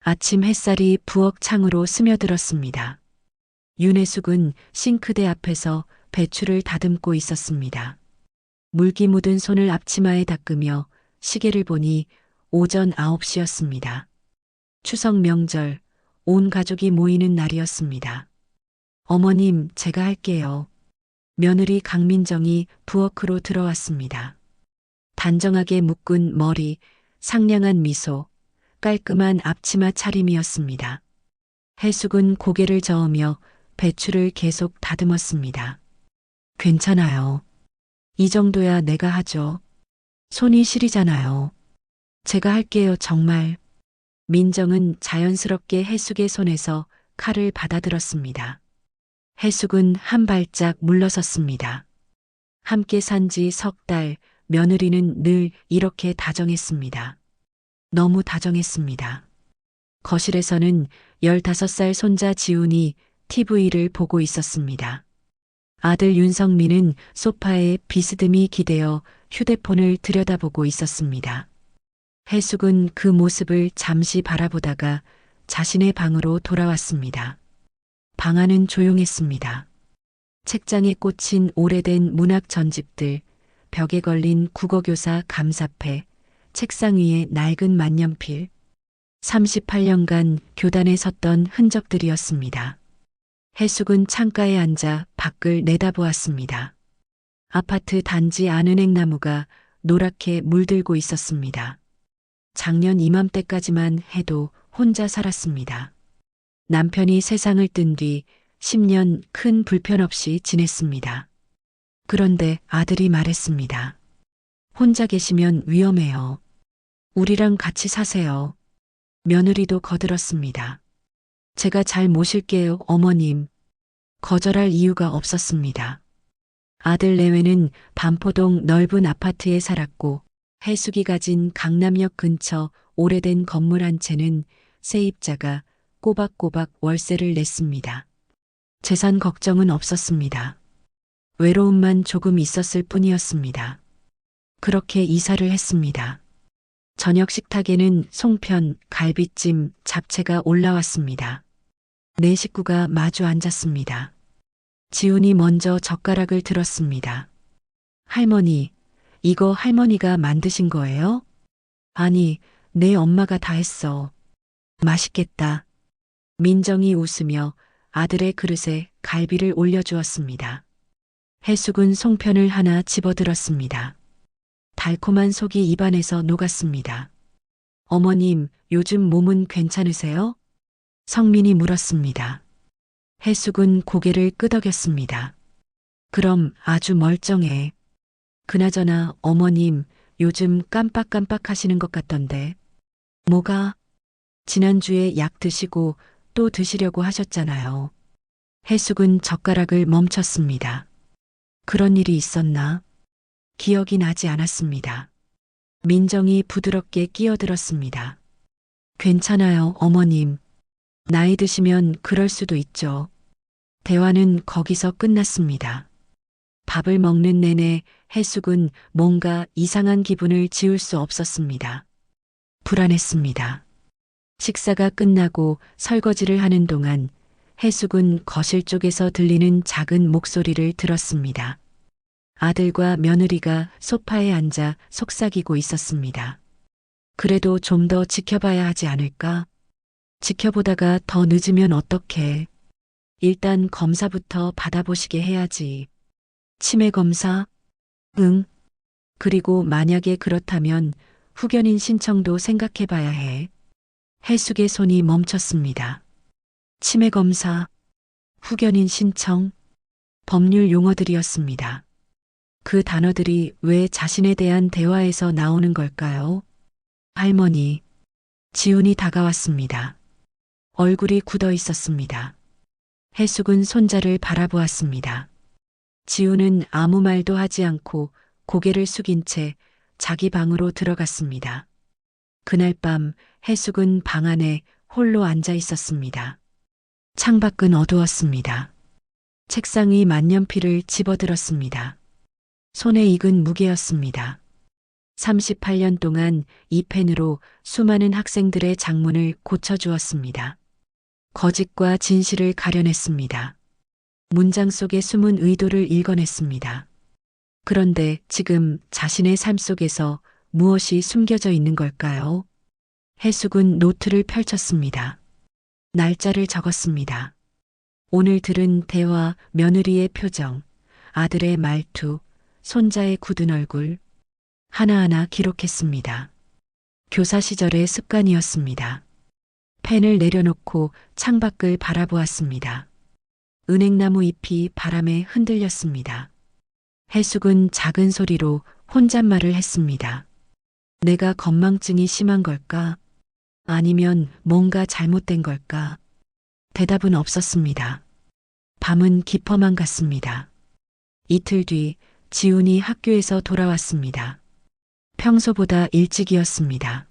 아침 햇살이 부엌 창으로 스며들었습니다. 윤혜숙은 싱크대 앞에서 배추를 다듬고 있었습니다. 물기 묻은 손을 앞치마에 닦으며 시계를 보니 오전 9시였습니다. 추석 명절, 온 가족이 모이는 날이었습니다. 어머님, 제가 할게요. 며느리 강민정이 부엌으로 들어왔습니다. 단정하게 묶은 머리, 상냥한 미소, 깔끔한 앞치마 차림이었습니다. 해숙은 고개를 저으며 배추를 계속 다듬었습니다. 괜찮아요. 이 정도야 내가 하죠. 손이 시리잖아요. 제가 할게요, 정말. 민정은 자연스럽게 해숙의 손에서 칼을 받아들었습니다. 해숙은 한 발짝 물러섰습니다. 함께 산 지 석 달, 며느리는 늘 이렇게 다정했습니다. 너무 다정했습니다. 거실에서는 15살 손자 지훈이 TV를 보고 있었습니다. 아들 윤성민은 소파에 비스듬히 기대어 휴대폰을 들여다보고 있었습니다. 해숙은 그 모습을 잠시 바라보다가 자신의 방으로 돌아왔습니다. 방 안은 조용했습니다. 책장에 꽂힌 오래된 문학 전집들, 벽에 걸린 국어교사 감사패, 책상 위에 낡은 만년필, 38년간 교단에 섰던 흔적들이었습니다. 해숙은 창가에 앉아 밖을 내다보았습니다. 아파트 단지 안은행나무가 노랗게 물들고 있었습니다. 작년 이맘때까지만 해도 혼자 살았습니다. 남편이 세상을 뜬 뒤 10년 큰 불편 없이 지냈습니다. 그런데 아들이 말했습니다. 혼자 계시면 위험해요. 우리랑 같이 사세요. 며느리도 거들었습니다. 제가 잘 모실게요, 어머님. 거절할 이유가 없었습니다. 아들 내외는 반포동 넓은 아파트에 살았고 해숙이 가진 강남역 근처 오래된 건물 한 채는 세입자가 꼬박꼬박 월세를 냈습니다. 재산 걱정은 없었습니다. 외로움만 조금 있었을 뿐이었습니다. 그렇게 이사를 했습니다. 저녁 식탁에는 송편, 갈비찜, 잡채가 올라왔습니다. 네 식구가 마주 앉았습니다. 지훈이 먼저 젓가락을 들었습니다. 할머니, 이거 할머니가 만드신 거예요? 아니, 내 엄마가 다 했어. 맛있겠다. 민정이 웃으며 아들의 그릇에 갈비를 올려주었습니다. 해숙은 송편을 하나 집어들었습니다. 달콤한 속이 입안에서 녹았습니다. 어머님, 요즘 몸은 괜찮으세요? 성민이 물었습니다. 해숙은 고개를 끄덕였습니다. 그럼 아주 멀쩡해. 그나저나 어머님, 요즘 깜빡깜빡 하시는 것 같던데. 뭐가? 지난주에 약 드시고 또 드시려고 하셨잖아요. 해숙은 젓가락을 멈췄습니다. 그런 일이 있었나? 기억이 나지 않았습니다. 민정이 부드럽게 끼어들었습니다. 괜찮아요, 어머님. 나이 드시면 그럴 수도 있죠. 대화는 거기서 끝났습니다. 밥을 먹는 내내 해숙은 뭔가 이상한 기분을 지울 수 없었습니다. 불안했습니다. 식사가 끝나고 설거지를 하는 동안 해숙은 거실 쪽에서 들리는 작은 목소리를 들었습니다. 아들과 며느리가 소파에 앉아 속삭이고 있었습니다. 그래도 좀 더 지켜봐야 하지 않을까? 지켜보다가 더 늦으면 어떡해. 일단 검사부터 받아보시게 해야지. 치매 검사? 응. 그리고 만약에 그렇다면 후견인 신청도 생각해봐야 해. 해숙의 손이 멈췄습니다. 치매 검사, 후견인 신청, 법률 용어들이었습니다. 그 단어들이 왜 자신에 대한 대화에서 나오는 걸까요? 할머니, 지훈이 다가왔습니다. 얼굴이 굳어 있었습니다. 해숙은 손자를 바라보았습니다. 지훈은 아무 말도 하지 않고 고개를 숙인 채 자기 방으로 들어갔습니다. 그날 밤 해숙은 방 안에 홀로 앉아 있었습니다. 창밖은 어두웠습니다. 책상 위 만년필을 집어들었습니다. 손에 익은 무게였습니다. 38년 동안 이 펜으로 수많은 학생들의 작문을 고쳐주었습니다. 거짓과 진실을 가려냈습니다. 문장 속에 숨은 의도를 읽어냈습니다. 그런데 지금 자신의 삶 속에서 무엇이 숨겨져 있는 걸까요? 해숙은 노트를 펼쳤습니다. 날짜를 적었습니다. 오늘 들은 대화, 며느리의 표정, 아들의 말투, 손자의 굳은 얼굴, 하나하나 기록했습니다. 교사 시절의 습관이었습니다. 펜을 내려놓고 창밖을 바라보았습니다. 은행나무 잎이 바람에 흔들렸습니다. 해숙은 작은 소리로 혼잣말을 했습니다. 내가 건망증이 심한 걸까? 아니면 뭔가 잘못된 걸까? 대답은 없었습니다. 밤은 깊어만 갔습니다. 이틀 뒤 지훈이 학교에서 돌아왔습니다. 평소보다 일찍이었습니다.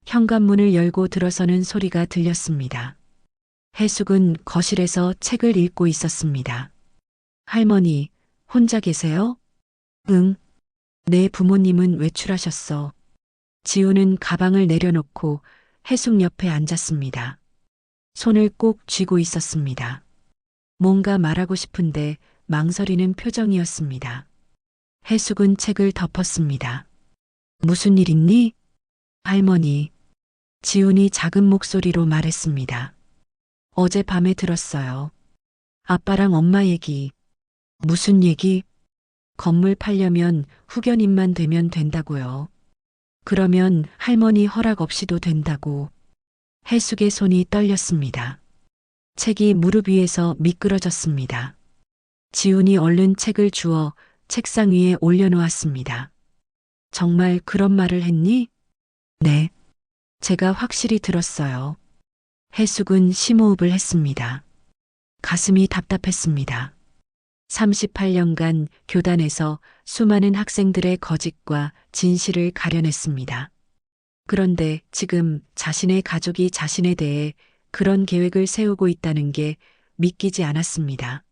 현관문을 열고 들어서는 소리가 들렸습니다. 해숙은 거실에서 책을 읽고 있었습니다. 할머니, 혼자 계세요? 응. 내 부모님은 외출하셨어. 지훈은 가방을 내려놓고 해숙 옆에 앉았습니다. 손을 꼭 쥐고 있었습니다. 뭔가 말하고 싶은데 망설이는 표정이었습니다. 해숙은 책을 덮었습니다. 무슨 일 있니? 할머니. 지훈이 작은 목소리로 말했습니다. 어젯밤에 들었어요. 아빠랑 엄마 얘기. 무슨 얘기? 건물 팔려면 후견인만 되면 된다고요. 그러면 할머니 허락 없이도 된다고. 해숙의 손이 떨렸습니다. 책이 무릎 위에서 미끄러졌습니다. 지훈이 얼른 책을 주워 책상 위에 올려놓았습니다. 정말 그런 말을 했니? 네. 제가 확실히 들었어요. 해숙은 심호흡을 했습니다. 가슴이 답답했습니다. 38년간 교단에서 수많은 학생들의 거짓과 진실을 가려냈습니다. 그런데 지금 자신의 가족이 자신에 대해 그런 계획을 세우고 있다는 게 믿기지 않았습니다.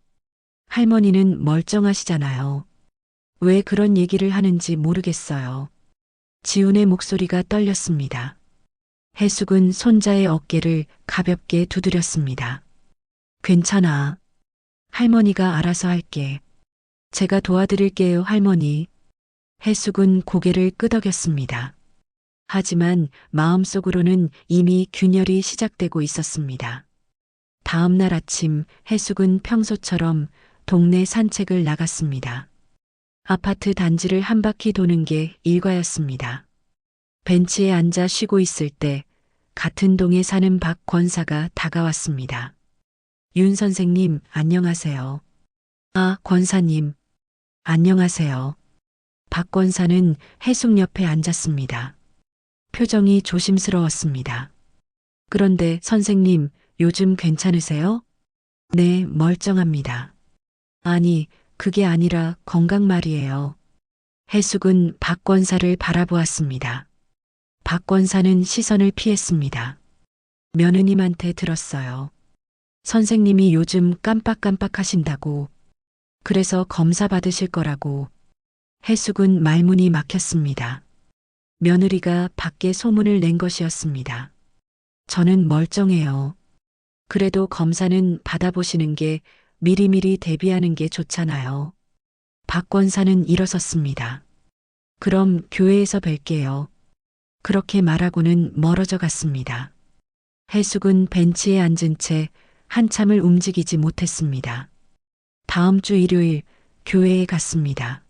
할머니는 멀쩡하시잖아요. 왜 그런 얘기를 하는지 모르겠어요. 지훈의 목소리가 떨렸습니다. 해숙은 손자의 어깨를 가볍게 두드렸습니다. 괜찮아. 할머니가 알아서 할게. 제가 도와드릴게요, 할머니. 해숙은 고개를 끄덕였습니다. 하지만 마음속으로는 이미 균열이 시작되고 있었습니다. 다음 날 아침 해숙은 평소처럼 동네 산책을 나갔습니다. 아파트 단지를 한 바퀴 도는 게 일과였습니다. 벤치에 앉아 쉬고 있을 때 같은 동에 사는 박 권사가 다가왔습니다. 윤 선생님, 안녕하세요. 아, 권사님. 안녕하세요. 박 권사는 해숙 옆에 앉았습니다. 표정이 조심스러웠습니다. 그런데 선생님, 요즘 괜찮으세요? 네, 멀쩡합니다. 아니, 그게 아니라 건강 말이에요. 해숙은 박 권사를 바라보았습니다. 박 권사는 시선을 피했습니다. 며느님한테 들었어요. 선생님이 요즘 깜빡깜빡 하신다고. 그래서 검사 받으실 거라고. 해숙은 말문이 막혔습니다. 며느리가 밖에 소문을 낸 것이었습니다. 저는 멀쩡해요. 그래도 검사는 받아보시는 게 미리미리 대비하는 게 좋잖아요. 박 권사는 일어섰습니다. 그럼 교회에서 뵐게요. 그렇게 말하고는 멀어져 갔습니다. 해숙은 벤치에 앉은 채 한참을 움직이지 못했습니다. 다음 주 일요일 교회에 갔습니다.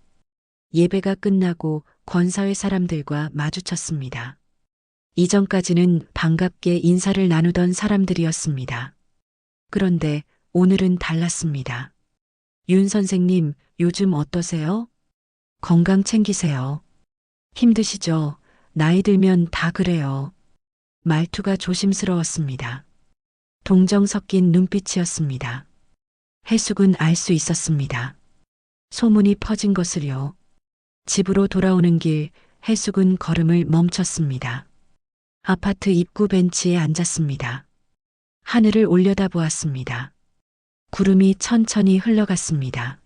예배가 끝나고 권사회 사람들과 마주쳤습니다. 이전까지는 반갑게 인사를 나누던 사람들이었습니다. 그런데 오늘은 달랐습니다. 윤 선생님, 요즘 어떠세요? 건강 챙기세요. 힘드시죠? 나이 들면 다 그래요. 말투가 조심스러웠습니다. 동정 섞인 눈빛이었습니다. 해숙은 알 수 있었습니다. 소문이 퍼진 것을요. 집으로 돌아오는 길 해숙은 걸음을 멈췄습니다. 아파트 입구 벤치에 앉았습니다. 하늘을 올려다보았습니다. 구름이 천천히 흘러갔습니다.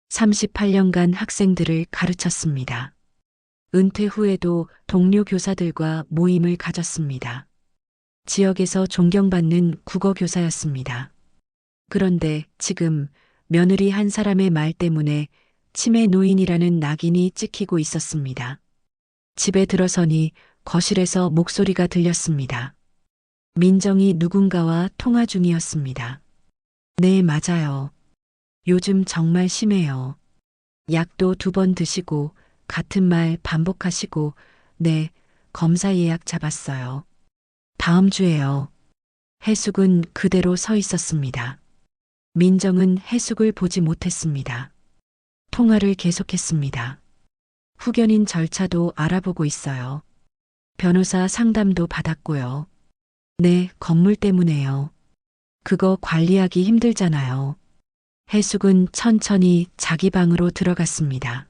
38년간 학생들을 가르쳤습니다. 은퇴 후에도 동료 교사들과 모임을 가졌습니다. 지역에서 존경받는 국어 교사였습니다. 그런데 지금 며느리 한 사람의 말 때문에 치매 노인이라는 낙인이 찍히고 있었습니다. 집에 들어서니 거실에서 목소리가 들렸습니다. 민정이 누군가와 통화 중이었습니다. 네, 맞아요. 요즘 정말 심해요. 약도 2번 드시고 같은 말 반복하시고 네, 검사 예약 잡았어요. 다음 주에요. 해숙은 그대로 서 있었습니다. 민정은 해숙을 보지 못했습니다. 통화를 계속했습니다. 후견인 절차도 알아보고 있어요. 변호사 상담도 받았고요. 네, 건물 때문에요. 그거 관리하기 힘들잖아요. 해숙은 천천히 자기 방으로 들어갔습니다.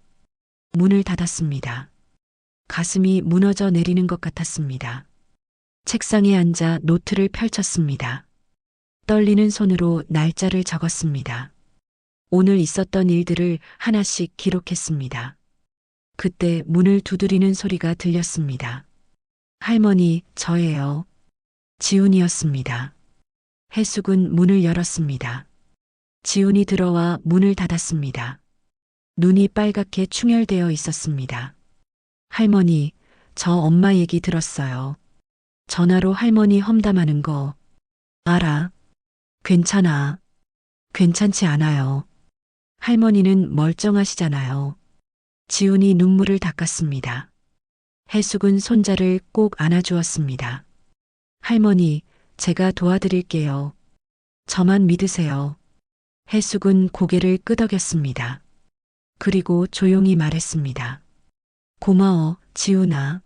문을 닫았습니다. 가슴이 무너져 내리는 것 같았습니다. 책상에 앉아 노트를 펼쳤습니다. 떨리는 손으로 날짜를 적었습니다. 오늘 있었던 일들을 하나씩 기록했습니다. 그때 문을 두드리는 소리가 들렸습니다. 할머니, 저예요. 지훈이었습니다. 해숙은 문을 열었습니다. 지훈이 들어와 문을 닫았습니다. 눈이 빨갛게 충혈되어 있었습니다. 할머니, 저 엄마 얘기 들었어요. 전화로 할머니 험담하는 거. 알아. 괜찮아. 괜찮지 않아요. 할머니는 멀쩡하시잖아요. 지훈이 눈물을 닦았습니다. 해숙은 손자를 꼭 안아주었습니다. 할머니, 제가 도와드릴게요. 저만 믿으세요. 해숙은 고개를 끄덕였습니다. 그리고 조용히 말했습니다. 고마워, 지훈아.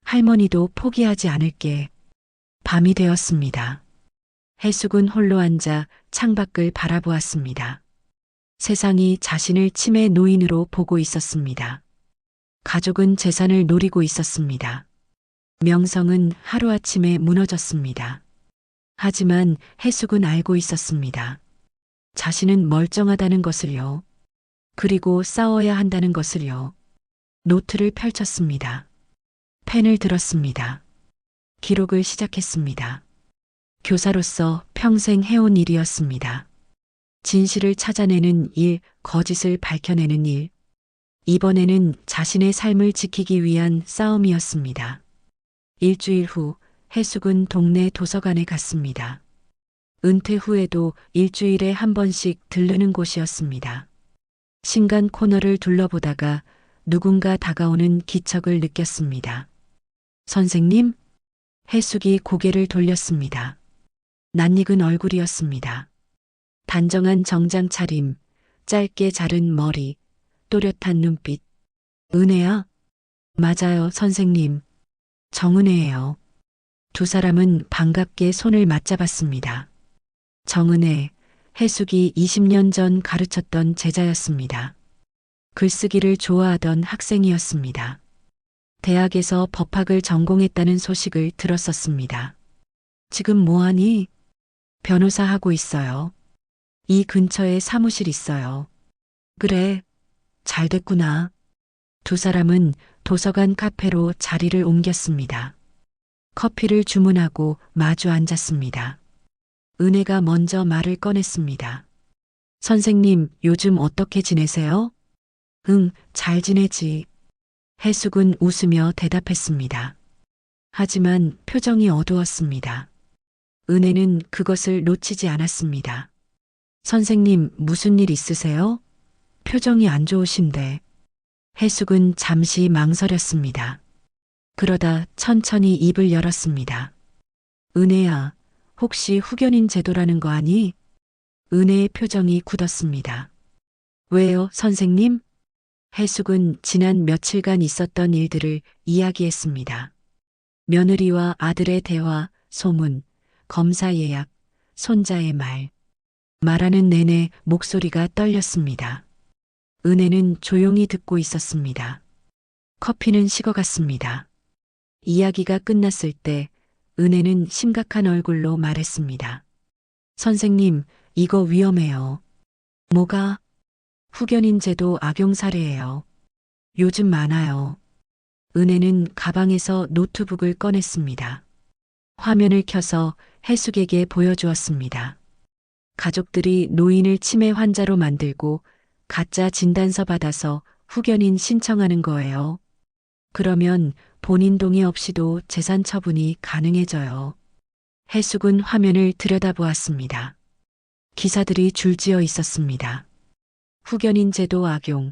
할머니도 포기하지 않을게. 밤이 되었습니다. 해숙은 홀로 앉아 창밖을 바라보았습니다. 세상이 자신을 치매 노인으로 보고 있었습니다. 가족은 재산을 노리고 있었습니다. 명성은 하루아침에 무너졌습니다. 하지만 해숙은 알고 있었습니다. 자신은 멀쩡하다는 것을요. 그리고 싸워야 한다는 것을요. 노트를 펼쳤습니다. 펜을 들었습니다. 기록을 시작했습니다. 교사로서 평생 해온 일이었습니다. 진실을 찾아내는 일, 거짓을 밝혀내는 일. 이번에는 자신의 삶을 지키기 위한 싸움이었습니다. 일주일 후 해숙은 동네 도서관에 갔습니다. 은퇴 후에도 일주일에 한 번씩 들르는 곳이었습니다. 신간 코너를 둘러보다가 누군가 다가오는 기척을 느꼈습니다. 선생님? 해숙이 고개를 돌렸습니다. 낯익은 얼굴이었습니다. 단정한 정장 차림, 짧게 자른 머리, 또렷한 눈빛. 은혜야? 맞아요, 선생님. 정은혜예요. 두 사람은 반갑게 손을 맞잡았습니다. 정은혜, 해숙이 20년 전 가르쳤던 제자였습니다. 글쓰기를 좋아하던 학생이었습니다. 대학에서 법학을 전공했다는 소식을 들었었습니다. 지금 뭐하니? 변호사 하고 있어요. 이 근처에 사무실 있어요. 그래, 잘 됐구나. 두 사람은 도서관 카페로 자리를 옮겼습니다. 커피를 주문하고 마주 앉았습니다. 은혜가 먼저 말을 꺼냈습니다. 선생님, 요즘 어떻게 지내세요? 응, 잘 지내지. 해숙은 웃으며 대답했습니다. 하지만 표정이 어두웠습니다. 은혜는 그것을 놓치지 않았습니다. 선생님, 무슨 일 있으세요? 표정이 안 좋으신데. 해숙은 잠시 망설였습니다. 그러다 천천히 입을 열었습니다. 은혜야, 혹시 후견인 제도라는 거 아니? 은혜의 표정이 굳었습니다. 왜요, 선생님? 해숙은 지난 며칠간 있었던 일들을 이야기했습니다. 며느리와 아들의 대화, 소문, 검사 예약, 손자의 말. 말하는 내내 목소리가 떨렸습니다. 은혜는 조용히 듣고 있었습니다. 커피는 식어갔습니다. 이야기가 끝났을 때 은혜는 심각한 얼굴로 말했습니다. 선생님, 이거 위험해요. 뭐가? 후견인 제도 악용 사례예요. 요즘 많아요. 은혜는 가방에서 노트북을 꺼냈습니다. 화면을 켜서 해숙에게 보여주었습니다. 가족들이 노인을 치매 환자로 만들고 가짜 진단서 받아서 후견인 신청하는 거예요. 그러면 본인 동의 없이도 재산 처분이 가능해져요. 해숙은 화면을 들여다보았습니다. 기사들이 줄지어 있었습니다. 후견인 제도 악용,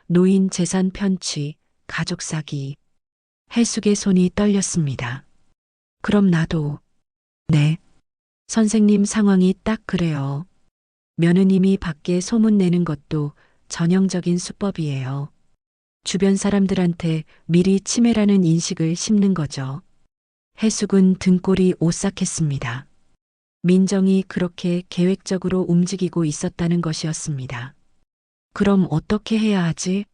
노인 재산 편취, 가족 사기. 해숙의 손이 떨렸습니다. 그럼 나도. 네. 선생님 상황이 딱 그래요. 며느님이 밖에 소문내는 것도 전형적인 수법이에요. 주변 사람들한테 미리 치매라는 인식을 심는 거죠. 해숙은 등골이 오싹했습니다. 민정이 그렇게 계획적으로 움직이고 있었다는 것이었습니다. 그럼 어떻게 해야 하지?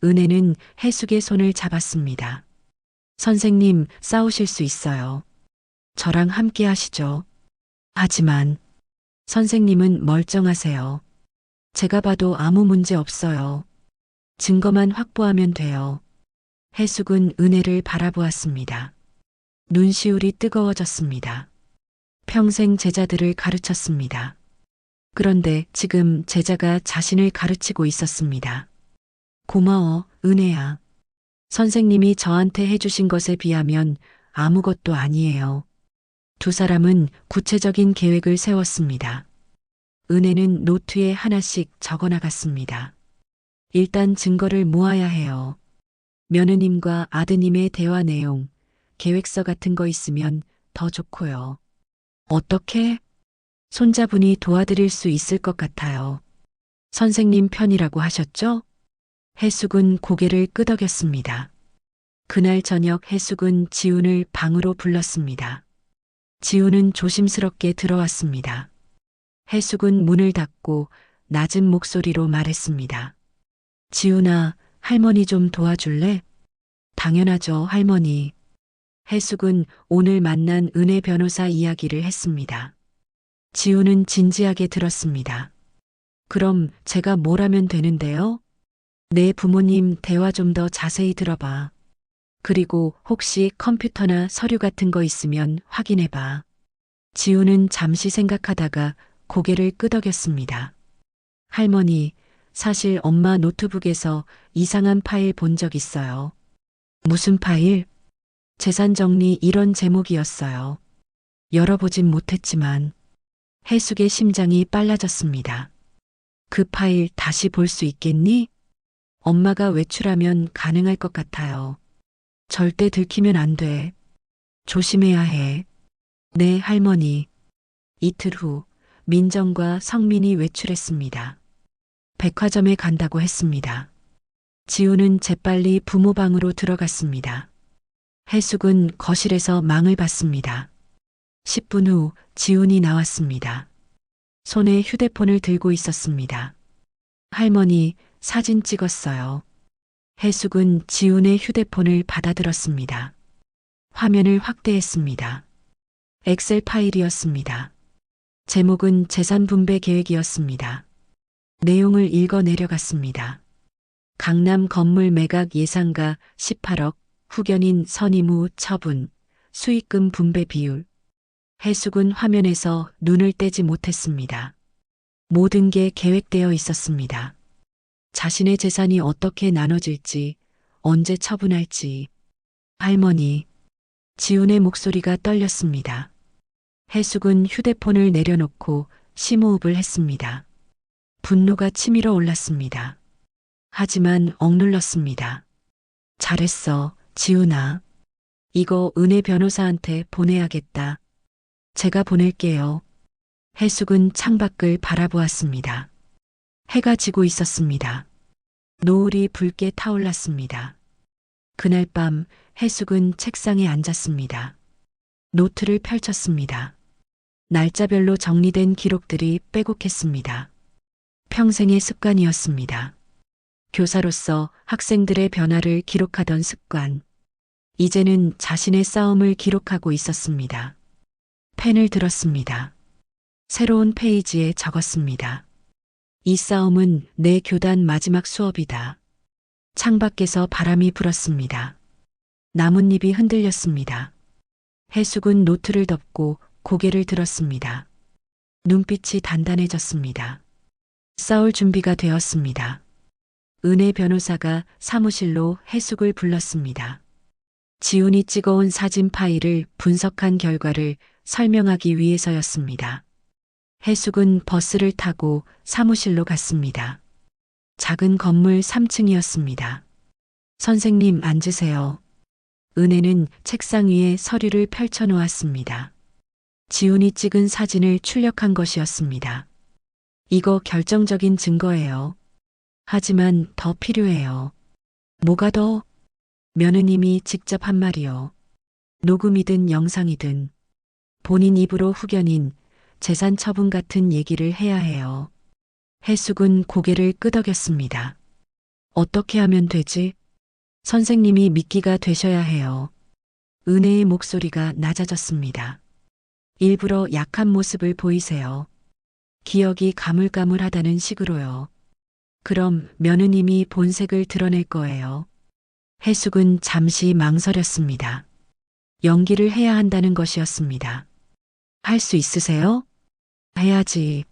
은혜는 해숙의 손을 잡았습니다. 선생님, 싸우실 수 있어요. 저랑 함께 하시죠. 하지만 선생님은 멀쩡하세요. 제가 봐도 아무 문제 없어요. 증거만 확보하면 돼요. 해숙은 은혜를 바라보았습니다. 눈시울이 뜨거워졌습니다. 평생 제자들을 가르쳤습니다. 그런데 지금 제자가 자신을 가르치고 있었습니다. 고마워, 은혜야. 선생님이 저한테 해주신 것에 비하면 아무것도 아니에요. 두 사람은 구체적인 계획을 세웠습니다. 은혜는 노트에 하나씩 적어 나갔습니다. 일단 증거를 모아야 해요. 며느님과 아드님의 대화 내용, 계획서 같은 거 있으면 더 좋고요. 어떻게? 손자분이 도와드릴 수 있을 것 같아요. 선생님 편이라고 하셨죠? 해숙은 고개를 끄덕였습니다. 그날 저녁 해숙은 지훈을 방으로 불렀습니다. 지훈은 조심스럽게 들어왔습니다. 해숙은 문을 닫고 낮은 목소리로 말했습니다. 지훈아, 할머니 좀 도와줄래? 당연하죠, 할머니. 해숙은 오늘 만난 은혜 변호사 이야기를 했습니다. 지훈은 진지하게 들었습니다. 그럼 제가 뭘 하면 되는데요? 내 부모님 대화 좀 더 자세히 들어봐. 그리고 혹시 컴퓨터나 서류 같은 거 있으면 확인해봐. 지훈은 잠시 생각하다가 고개를 끄덕였습니다. 할머니, 사실 엄마 노트북에서 이상한 파일 본 적 있어요. 무슨 파일? 재산 정리 이런 제목이었어요. 열어보진 못했지만 해숙의 심장이 빨라졌습니다. 그 파일 다시 볼 수 있겠니? 엄마가 외출하면 가능할 것 같아요. 절대 들키면 안 돼. 조심해야 해. 네, 할머니. 이틀 후 민정과 성민이 외출했습니다. 백화점에 간다고 했습니다. 지우는 재빨리 부모 방으로 들어갔습니다. 해숙은 거실에서 망을 봤습니다. 10분 후 지훈이 나왔습니다. 손에 휴대폰을 들고 있었습니다. 할머니, 사진 찍었어요. 해숙은 지훈의 휴대폰을 받아들었습니다. 화면을 확대했습니다. 엑셀 파일이었습니다. 제목은 재산 분배 계획이었습니다. 내용을 읽어 내려갔습니다. 강남 건물 매각 예상가 18억, 후견인 선임 후 처분, 수익금 분배 비율. 해숙은 화면에서 눈을 떼지 못했습니다. 모든 게 계획되어 있었습니다. 자신의 재산이 어떻게 나눠질지, 언제 처분할지. 할머니, 지훈의 목소리가 떨렸습니다. 해숙은 휴대폰을 내려놓고 심호흡을 했습니다. 분노가 치밀어 올랐습니다. 하지만 억눌렀습니다. 잘했어, 지훈아. 이거 은혜 변호사한테 보내야겠다. 제가 보낼게요. 해숙은 창밖을 바라보았습니다. 해가 지고 있었습니다. 노을이 붉게 타올랐습니다. 그날 밤 해숙은 책상에 앉았습니다. 노트를 펼쳤습니다. 날짜별로 정리된 기록들이 빼곡했습니다. 평생의 습관이었습니다. 교사로서 학생들의 변화를 기록하던 습관. 이제는 자신의 싸움을 기록하고 있었습니다. 펜을 들었습니다. 새로운 페이지에 적었습니다. 이 싸움은 내 교단 마지막 수업이다. 창밖에서 바람이 불었습니다. 나뭇잎이 흔들렸습니다. 해숙은 노트를 덮고 고개를 들었습니다. 눈빛이 단단해졌습니다. 싸울 준비가 되었습니다. 은혜 변호사가 사무실로 해숙을 불렀습니다. 지훈이 찍어온 사진 파일을 분석한 결과를 설명하기 위해서였습니다. 해숙은 버스를 타고 사무실로 갔습니다. 작은 건물 3층이었습니다. 선생님 앉으세요. 은혜는 책상 위에 서류를 펼쳐 놓았습니다. 지훈이 찍은 사진을 출력한 것이었습니다. 이거 결정적인 증거예요. 하지만 더 필요해요. 뭐가 더? 며느님이 직접 한 말이요. 녹음이든 영상이든 본인 입으로 후견인 재산 처분 같은 얘기를 해야 해요. 해숙은 고개를 끄덕였습니다. 어떻게 하면 되지? 선생님이 미끼가 되셔야 해요. 은혜의 목소리가 낮아졌습니다. 일부러 약한 모습을 보이세요. 기억이 가물가물하다는 식으로요. 그럼 며느님이 본색을 드러낼 거예요. 해숙은 잠시 망설였습니다. 연기를 해야 한다는 것이었습니다. 할 수 있으세요? 해야지.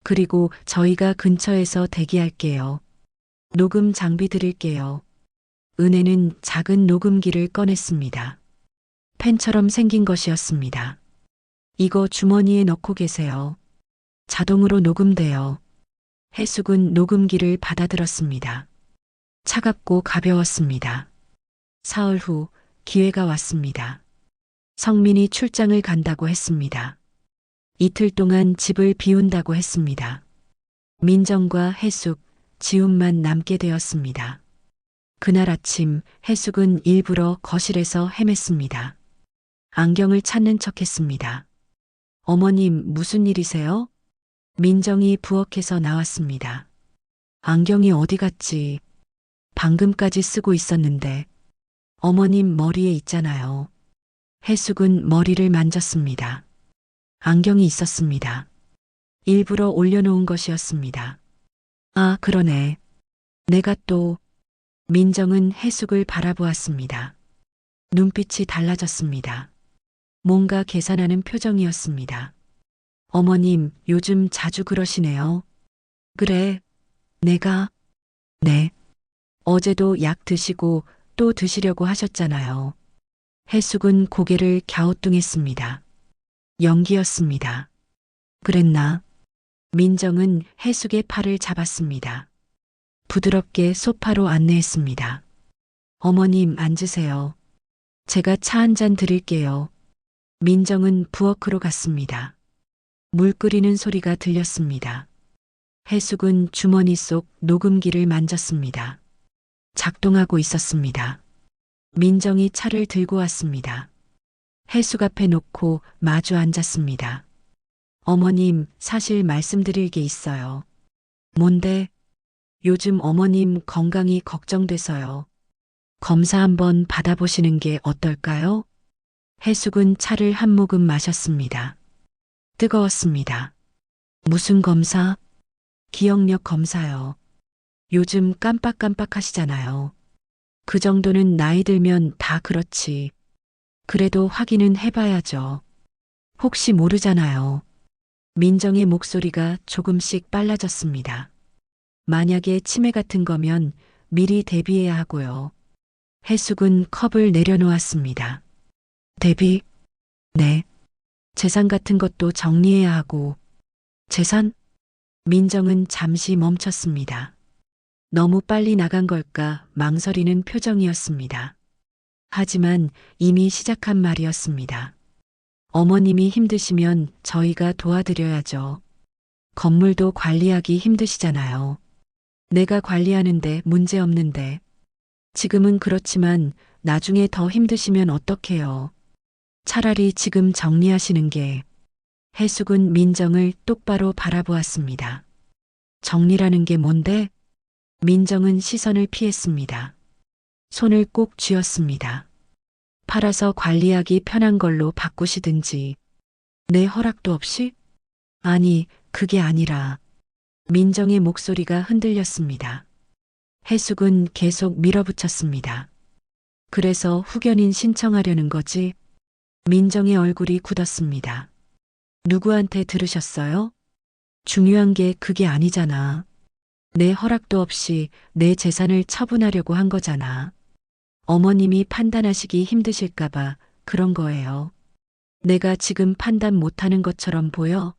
그리고 저희가 근처에서 대기할게요. 녹음 장비 드릴게요. 은혜는 작은 녹음기를 꺼냈습니다. 펜처럼 생긴 것이었습니다. 이거 주머니에 넣고 계세요. 자동으로 녹음돼요. 해숙은 녹음기를 받아들었습니다. 차갑고 가벼웠습니다. 사흘 후 기회가 왔습니다. 성민이 출장을 간다고 했습니다. 이틀 동안 집을 비운다고 했습니다. 민정과 해숙, 지훈만 남게 되었습니다. 그날 아침 해숙은 일부러 거실에서 헤맸습니다. 안경을 찾는 척했습니다. 어머님 무슨 일이세요? 민정이 부엌에서 나왔습니다. 안경이 어디 갔지? 방금까지 쓰고 있었는데 어머님 머리에 있잖아요. 해숙은 머리를 만졌습니다. 안경이 있었습니다. 일부러 올려놓은 것이었습니다. 아, 그러네. 내가 또... 민정은 해숙을 바라보았습니다. 눈빛이 달라졌습니다. 뭔가 계산하는 표정이었습니다. 어머님, 요즘 자주 그러시네요. 그래, 내가... 네. 어제도 약 드시고 또 드시려고 하셨잖아요. 해숙은 고개를 갸우뚱했습니다. 연기였습니다. 그랬나? 민정은 해숙의 팔을 잡았습니다. 부드럽게 소파로 안내했습니다. 어머님 앉으세요. 제가 차 한 잔 드릴게요. 민정은 부엌으로 갔습니다. 물 끓이는 소리가 들렸습니다. 해숙은 주머니 속 녹음기를 만졌습니다. 작동하고 있었습니다. 민정이 차를 들고 왔습니다. 해숙 앞에 놓고 마주 앉았습니다. 어머님, 사실 말씀드릴 게 있어요. 뭔데? 요즘 어머님 건강이 걱정돼서요. 검사 한번 받아보시는 게 어떨까요? 해숙은 차를 한 모금 마셨습니다. 뜨거웠습니다. 무슨 검사? 기억력 검사요. 요즘 깜빡깜빡하시잖아요. 그 정도는 나이 들면 다 그렇지. 그래도 확인은 해봐야죠. 혹시 모르잖아요. 민정의 목소리가 조금씩 빨라졌습니다. 만약에 치매 같은 거면 미리 대비해야 하고요. 해숙은 컵을 내려놓았습니다. 대비? 네. 재산 같은 것도 정리해야 하고. 재산? 민정은 잠시 멈췄습니다. 너무 빨리 나간 걸까 망설이는 표정이었습니다. 하지만 이미 시작한 말이었습니다. 어머님이 힘드시면 저희가 도와드려야죠. 건물도 관리하기 힘드시잖아요. 내가 관리하는데 문제 없는데. 지금은 그렇지만 나중에 더 힘드시면 어떡해요. 차라리 지금 정리하시는 게. 해숙은 민정을 똑바로 바라보았습니다. 정리라는 게 뭔데? 민정은 시선을 피했습니다. 손을 꼭 쥐었습니다. 팔아서 관리하기 편한 걸로 바꾸시든지. 내 허락도 없이? 아니, 그게 아니라. 민정의 목소리가 흔들렸습니다. 해숙은 계속 밀어붙였습니다. 그래서 후견인 신청하려는 거지? 민정의 얼굴이 굳었습니다. 누구한테 들으셨어요? 중요한 게 그게 아니잖아. 내 허락도 없이 내 재산을 처분하려고 한 거잖아. 어머님이 판단하시기 힘드실까봐 그런 거예요. 내가 지금 판단 못하는 것처럼 보여?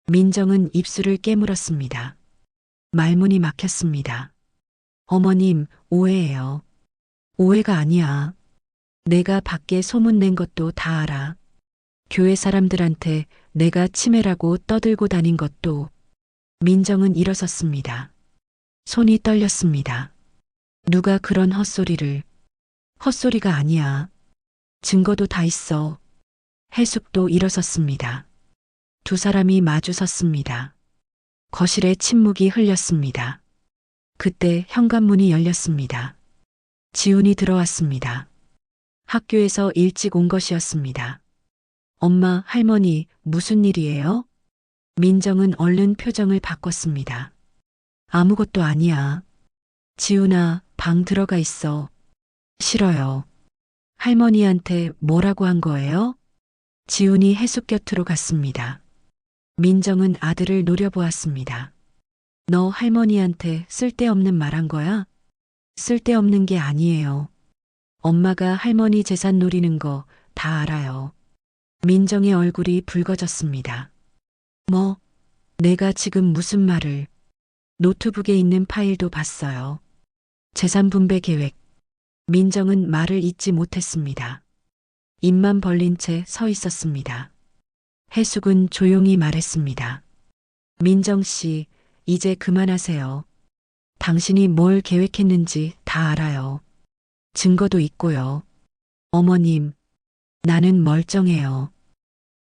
민정은 입술을 깨물었습니다. 말문이 막혔습니다. 어머님, 오해예요. 오해가 아니야. 내가 밖에 소문낸 것도 다 알아. 교회 사람들한테 내가 치매라고 떠들고 다닌 것도. 민정은 일어섰습니다. 손이 떨렸습니다. 누가 그런 헛소리를. 헛소리가 아니야. 증거도 다 있어. 해숙도 일어섰습니다. 두 사람이 마주 섰습니다. 거실에 침묵이 흘렸습니다. 그때 현관문이 열렸습니다. 지훈이 들어왔습니다. 학교에서 일찍 온 것이었습니다. 엄마, 할머니, 무슨 일이에요? 민정은 얼른 표정을 바꿨습니다. 아무것도 아니야. 지훈아, 방 들어가 있어. 싫어요. 할머니한테 뭐라고 한 거예요? 지훈이 해숙 곁으로 갔습니다. 민정은 아들을 노려보았습니다. 너 할머니한테 쓸데없는 말 한 거야? 쓸데없는 게 아니에요. 엄마가 할머니 재산 노리는 거 다 알아요. 민정의 얼굴이 붉어졌습니다. 뭐, 내가 지금 무슨 말을. 노트북에 있는 파일도 봤어요. 재산 분배 계획. 민정은 말을 잇지 못했습니다. 입만 벌린 채 서 있었습니다. 해숙은 조용히 말했습니다. 민정 씨, 이제 그만하세요. 당신이 뭘 계획했는지 다 알아요. 증거도 있고요. 어머님, 나는 멀쩡해요.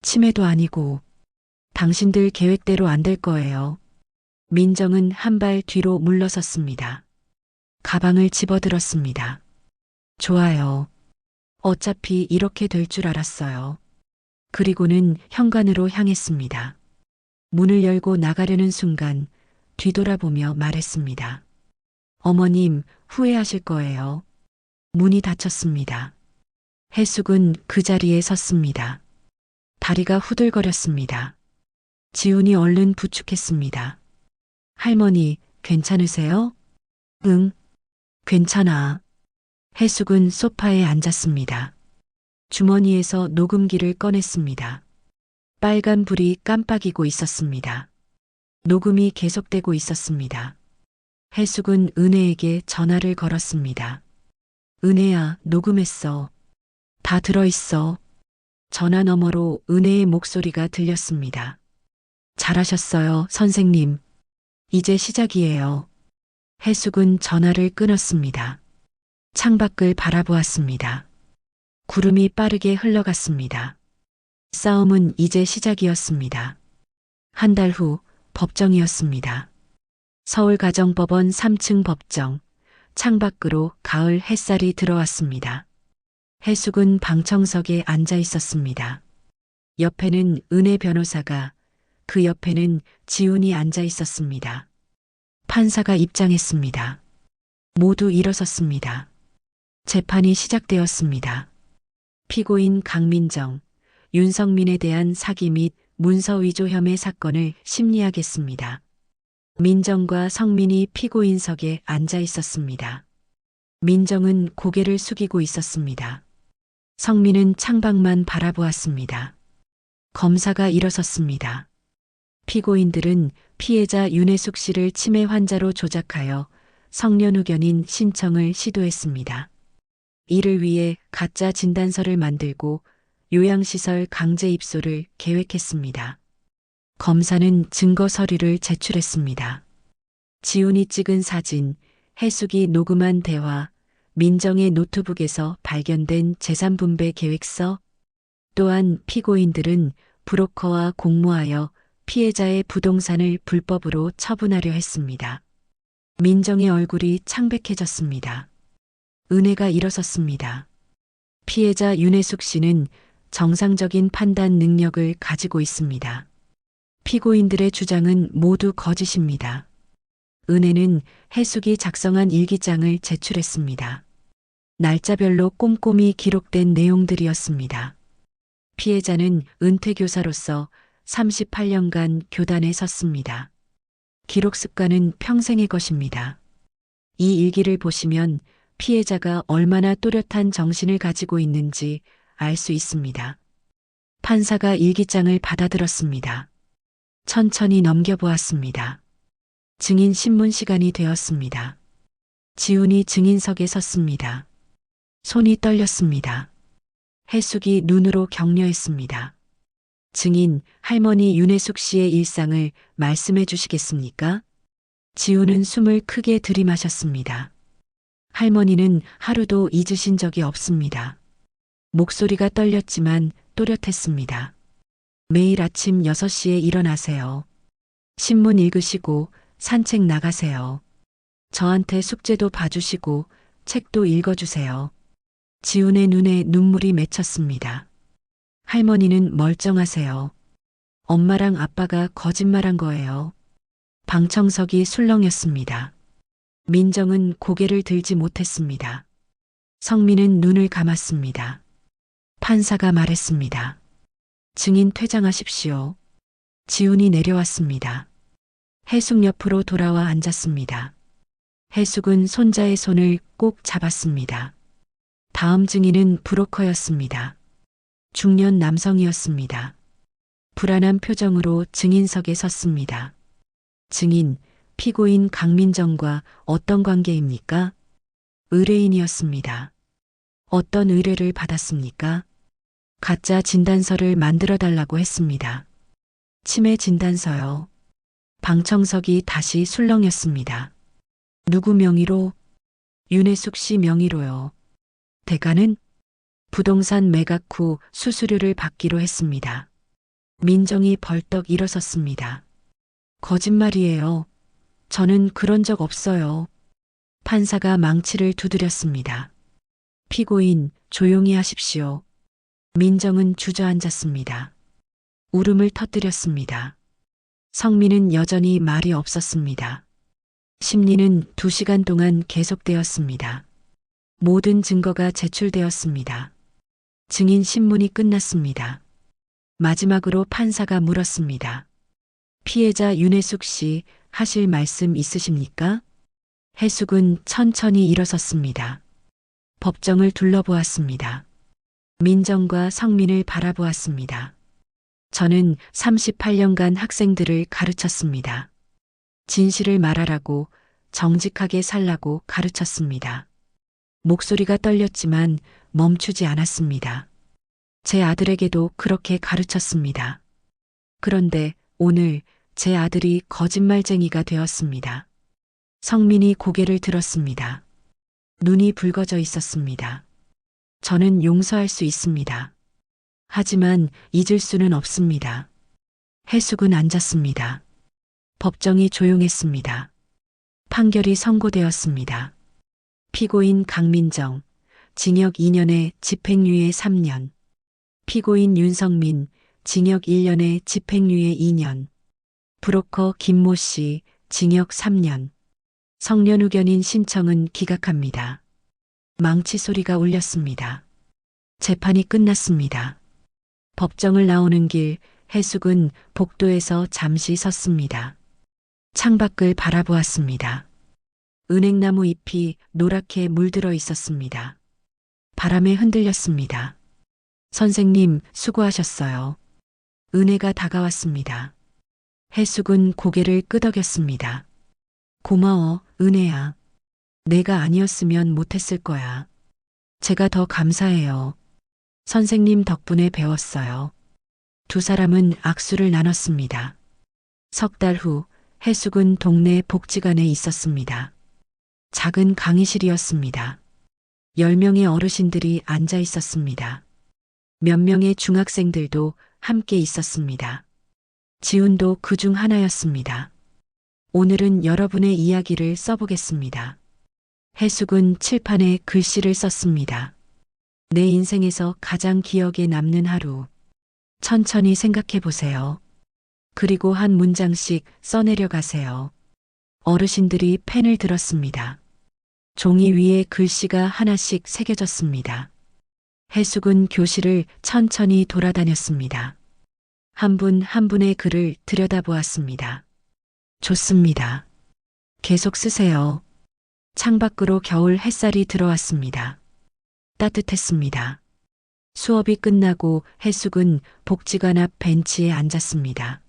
치매도 아니고 당신들 계획대로 안 될 거예요. 민정은 한 발 뒤로 물러섰습니다. 가방을 집어들었습니다. 좋아요. 어차피 이렇게 될 줄 알았어요. 그리고는 현관으로 향했습니다. 문을 열고 나가려는 순간 뒤돌아보며 말했습니다. 어머님, 후회하실 거예요. 문이 닫혔습니다. 해숙은 그 자리에 섰습니다. 다리가 후들거렸습니다. 지훈이 얼른 부축했습니다. 할머니, 괜찮으세요? 응, 괜찮아. 해숙은 소파에 앉았습니다. 주머니에서 녹음기를 꺼냈습니다. 빨간 불이 깜빡이고 있었습니다. 녹음이 계속되고 있었습니다. 해숙은 은혜에게 전화를 걸었습니다. 은혜야, 녹음했어. 다 들어있어. 전화 너머로 은혜의 목소리가 들렸습니다. 잘하셨어요, 선생님. 이제 시작이에요. 해숙은 전화를 끊었습니다. 창밖을 바라보았습니다. 구름이 빠르게 흘러갔습니다. 싸움은 이제 시작이었습니다. 한 달 후 법정이었습니다. 서울가정법원 3층 법정. 창밖으로 가을 햇살이 들어왔습니다. 해숙은 방청석에 앉아 있었습니다. 옆에는 은혜 변호사가, 그 옆에는 지훈이 앉아 있었습니다. 판사가 입장했습니다. 모두 일어섰습니다. 재판이 시작되었습니다. 피고인 강민정, 윤석민에 대한 사기 및 문서 위조 혐의 사건을 심리하겠습니다. 민정과 성민이 피고인석에 앉아 있었습니다. 민정은 고개를 숙이고 있었습니다. 성민은 창밖만 바라보았습니다. 검사가 일어섰습니다. 피고인들은 피해자 윤혜숙 씨를 치매 환자로 조작하여 성년후견인 신청을 시도했습니다. 이를 위해 가짜 진단서를 만들고 요양시설 강제 입소를 계획했습니다. 검사는 증거 서류를 제출했습니다. 지훈이 찍은 사진, 해숙이 녹음한 대화, 민정의 노트북에서 발견된 재산분배 계획서, 또한 피고인들은 브로커와 공모하여 피해자의 부동산을 불법으로 처분하려 했습니다. 민정의 얼굴이 창백해졌습니다. 은혜가 일어섰습니다. 피해자 윤혜숙 씨는 정상적인 판단 능력을 가지고 있습니다. 피고인들의 주장은 모두 거짓입니다. 은혜는 해숙이 작성한 일기장을 제출했습니다. 날짜별로 꼼꼼히 기록된 내용들이었습니다. 피해자는 은퇴교사로서 38년간 교단에 섰습니다. 기록 습관은 평생의 것입니다. 이 일기를 보시면 피해자가 얼마나 또렷한 정신을 가지고 있는지 알 수 있습니다. 판사가 일기장을 받아들었습니다. 천천히 넘겨보았습니다. 증인 신문 시간이 되었습니다. 지훈이 증인석에 섰습니다. 손이 떨렸습니다. 해숙이 눈으로 격려했습니다. 증인, 할머니 윤혜숙 씨의 일상을 말씀해 주시겠습니까? 지훈은 숨을 크게 들이마셨습니다. 할머니는 하루도 잊으신 적이 없습니다. 목소리가 떨렸지만 또렷했습니다. 매일 아침 6시에 일어나세요. 신문 읽으시고 산책 나가세요. 저한테 숙제도 봐주시고 책도 읽어주세요. 지훈의 눈에 눈물이 맺혔습니다. 할머니는 멀쩡하세요. 엄마랑 아빠가 거짓말한 거예요. 방청석이 술렁였습니다. 민정은 고개를 들지 못했습니다. 성민은 눈을 감았습니다. 판사가 말했습니다. 증인 퇴장하십시오. 지훈이 내려왔습니다. 해숙 옆으로 돌아와 앉았습니다. 해숙은 손자의 손을 꼭 잡았습니다. 다음 증인은 브로커였습니다. 중년 남성이었습니다. 불안한 표정으로 증인석에 섰습니다. 증인, 피고인 강민정과 어떤 관계입니까? 의뢰인이었습니다. 어떤 의뢰를 받았습니까? 가짜 진단서를 만들어 달라고 했습니다. 치매 진단서요. 방청석이 다시 술렁였습니다. 누구 명의로? 윤혜숙 씨 명의로요. 대가는? 부동산 매각 후 수수료를 받기로 했습니다. 민정이 벌떡 일어섰습니다. 거짓말이에요. 저는 그런 적 없어요. 판사가 망치를 두드렸습니다. 피고인, 조용히 하십시오. 민정은 주저앉았습니다. 울음을 터뜨렸습니다. 성민은 여전히 말이 없었습니다. 심리는 2시간 동안 계속되었습니다. 모든 증거가 제출되었습니다. 증인 신문이 끝났습니다. 마지막으로 판사가 물었습니다. 피해자 윤혜숙 씨 하실 말씀 있으십니까? 해숙은 천천히 일어섰습니다. 법정을 둘러보았습니다. 민정과 성민을 바라보았습니다. 저는 38년간 학생들을 가르쳤습니다. 진실을 말하라고, 정직하게 살라고 가르쳤습니다. 목소리가 떨렸지만 멈추지 않았습니다. 제 아들에게도 그렇게 가르쳤습니다. 그런데 오늘 제 아들이 거짓말쟁이가 되었습니다. 성민이 고개를 들었습니다. 눈이 붉어져 있었습니다. 저는 용서할 수 있습니다. 하지만 잊을 수는 없습니다. 해숙은 앉았습니다. 법정이 조용했습니다. 판결이 선고되었습니다. 피고인 강민정, 징역 2년에 집행유예 3년. 피고인 윤성민, 징역 1년에 집행유예 2년. 브로커 김모 씨, 징역 3년. 성년 의견인 신청은 기각합니다. 망치 소리가 울렸습니다. 재판이 끝났습니다. 법정을 나오는 길, 해숙은 복도에서 잠시 섰습니다. 창밖을 바라보았습니다. 은행나무 잎이 노랗게 물들어 있었습니다. 바람에 흔들렸습니다. 선생님, 수고하셨어요. 은혜가 다가왔습니다. 해숙은 고개를 끄덕였습니다. 고마워, 은혜야. 내가 아니었으면 못했을 거야. 제가 더 감사해요. 선생님 덕분에 배웠어요. 두 사람은 악수를 나눴습니다. 석 달 후 해숙은 동네 복지관에 있었습니다. 작은 강의실이었습니다. 10명의 어르신들이 앉아 있었습니다. 몇 명의 중학생들도 함께 있었습니다. 지훈도 그 중 하나였습니다. 오늘은 여러분의 이야기를 써보겠습니다. 해숙은 칠판에 글씨를 썼습니다. 내 인생에서 가장 기억에 남는 하루. 천천히 생각해 보세요. 그리고 한 문장씩 써내려 가세요. 어르신들이 펜을 들었습니다. 종이 위에 글씨가 하나씩 새겨졌습니다. 해숙은 교실을 천천히 돌아다녔습니다. 한 분 한 분의 글을 들여다보았습니다. 좋습니다. 계속 쓰세요. 창밖으로 겨울 햇살이 들어왔습니다. 따뜻했습니다. 수업이 끝나고 해숙은 복지관 앞 벤치에 앉았습니다.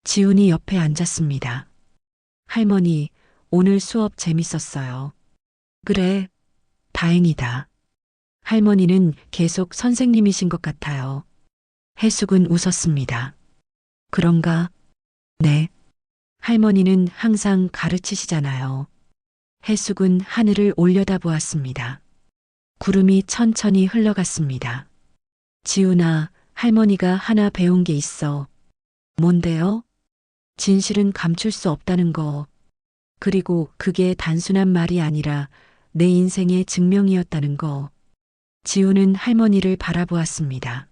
지훈이 옆에 앉았습니다. 할머니, 오늘 수업 재밌었어요. 그래, 다행이다. 할머니는 계속 선생님이신 것 같아요. 해숙은 웃었습니다. 그런가? 네. 할머니는 항상 가르치시잖아요. 해숙은 하늘을 올려다보았습니다. 구름이 천천히 흘러갔습니다. 지훈아, 할머니가 하나 배운 게 있어. 뭔데요? 진실은 감출 수 없다는 거. 그리고 그게 단순한 말이 아니라 내 인생의 증명이었다는 거. 지훈은 할머니를 바라보았습니다.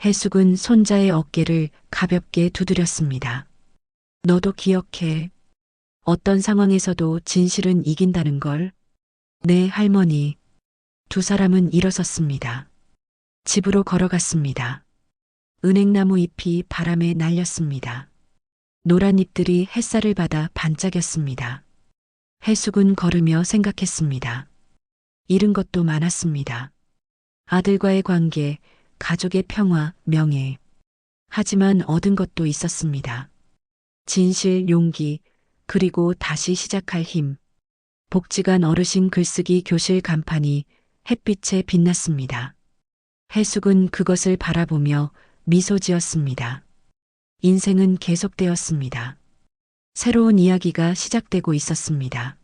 해숙은 손자의 어깨를 가볍게 두드렸습니다. 너도 기억해. 어떤 상황에서도 진실은 이긴다는 걸. 네, 할머니. 두 사람은 일어섰습니다. 집으로 걸어갔습니다. 은행나무 잎이 바람에 날렸습니다. 노란 잎들이 햇살을 받아 반짝였습니다. 해숙은 걸으며 생각했습니다. 잃은 것도 많았습니다. 아들과의 관계, 가족의 평화, 명예. 하지만 얻은 것도 있었습니다. 진실, 용기, 그리고 다시 시작할 힘. 복지관 어르신 글쓰기 교실 간판이 햇빛에 빛났습니다. 해숙은 그것을 바라보며 미소 지었습니다. 인생은 계속되었습니다. 새로운 이야기가 시작되고 있었습니다.